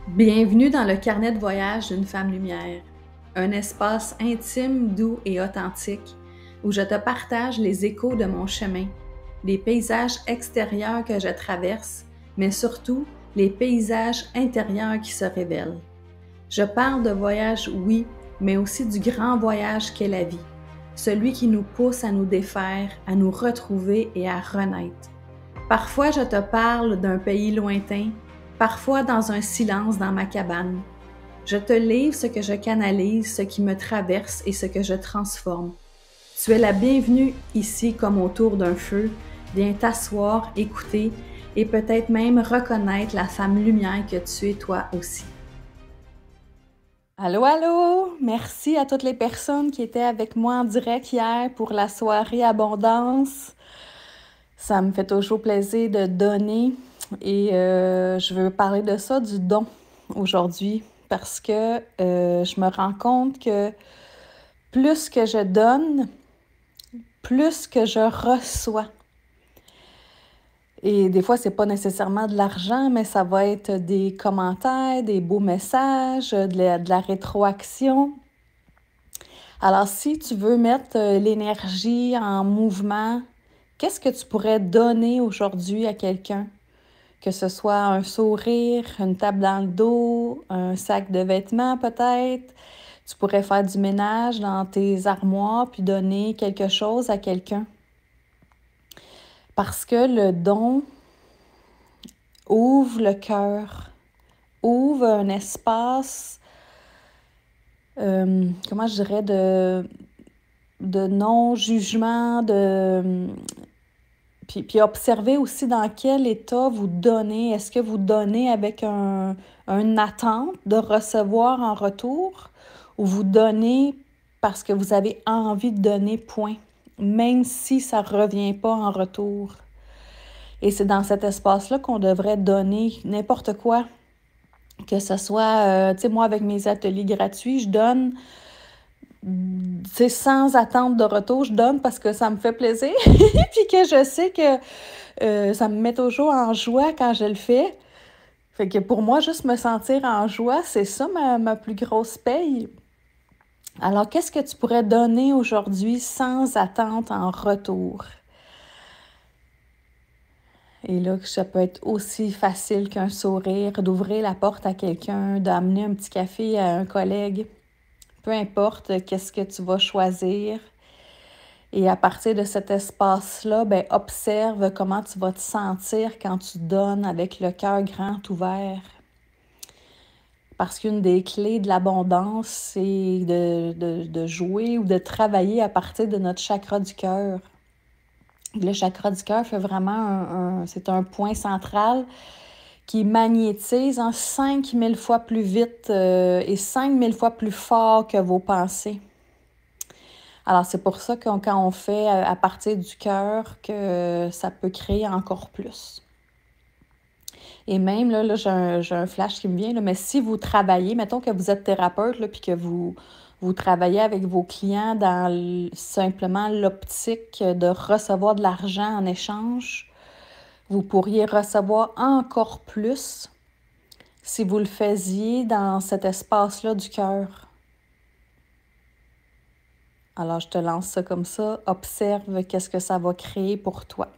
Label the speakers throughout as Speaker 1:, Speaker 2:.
Speaker 1: Bienvenue dans le carnet de voyage d'une femme lumière, un espace intime, doux et authentique où je te partage les échos de mon chemin, les paysages extérieurs que je traverse, mais surtout les paysages intérieurs qui se révèlent. Je parle de voyage, oui, mais aussi du grand voyage qu'est la vie, celui qui nous pousse à nous défaire, à nous retrouver et à renaître. Parfois, je te parle d'un pays lointain, parfois dans un silence dans ma cabane. Je te livre ce que je canalise, ce qui me traverse et ce que je transforme. Tu es la bienvenue ici comme autour d'un feu. Viens t'asseoir, écouter et peut-être même reconnaître la femme lumière que tu es toi aussi. Allô, allô! Merci à toutes les personnes qui étaient avec moi en direct hier pour la soirée Abondance. Ça me fait toujours plaisir de donner et je veux parler de ça, du don, aujourd'hui, parce que je me rends compte que plus que je donne, plus que je reçois. Et des fois, c'est pas nécessairement de l'argent, mais ça va être des commentaires, des beaux messages, de la rétroaction. Alors, si tu veux mettre l'énergie en mouvement, qu'est-ce que tu pourrais donner aujourd'hui à quelqu'un? Que ce soit un sourire, une table dans le dos, un sac de vêtements peut-être. Tu pourrais faire du ménage dans tes armoires puis donner quelque chose à quelqu'un. Parce que le don ouvre le cœur, ouvre un espace, comment je dirais, de non-jugement, Puis observez aussi dans quel état vous donnez. Est-ce que vous donnez avec une attente de recevoir en retour ou vous donnez parce que vous avez envie de donner, point, même si ça ne revient pas en retour. Et c'est dans cet espace-là qu'on devrait donner n'importe quoi. Que ce soit, tu sais, moi avec mes ateliers gratuits, je donne sans attente de retour, je donne parce que ça me fait plaisir, puis que je sais que ça me met toujours en joie quand je le fais. Fait que pour moi, juste me sentir en joie, c'est ça ma plus grosse paye. Alors, qu'est-ce que tu pourrais donner aujourd'hui sans attente en retour? Et là, ça peut être aussi facile qu'un sourire, d'ouvrir la porte à quelqu'un, d'amener un petit café à un collègue. Peu importe qu'est-ce que tu vas choisir. Et à partir de cet espace-là, ben, observe comment tu vas te sentir quand tu donnes avec le cœur grand ouvert. Parce qu'une des clés de l'abondance, c'est de jouer ou de travailler à partir de notre chakra du cœur. Le chakra du cœur fait vraiment c'est un point central qui magnétise 5000 fois plus vite et 5000 fois plus fort que vos pensées. Alors, c'est pour ça que quand on fait à partir du cœur, que ça peut créer encore plus. Et même, là j'ai un flash qui me vient, là, mais si vous travaillez, mettons que vous êtes thérapeute, puis que vous travaillez avec vos clients dans simplement l'optique de recevoir de l'argent en échange, vous pourriez recevoir encore plus si vous le faisiez dans cet espace-là du cœur. Alors, je te lance ça comme ça. Observe qu'est-ce que ça va créer pour toi.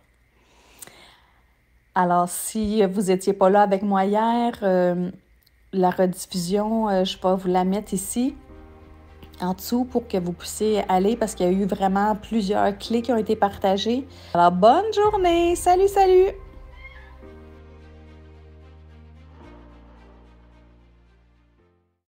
Speaker 1: Alors, si vous n'étiez pas là avec moi hier, la rediffusion, je vais vous la mettre ici, en dessous, pour que vous puissiez aller, parce qu'il y a eu vraiment plusieurs clés qui ont été partagées. Alors, bonne journée! Salut, salut!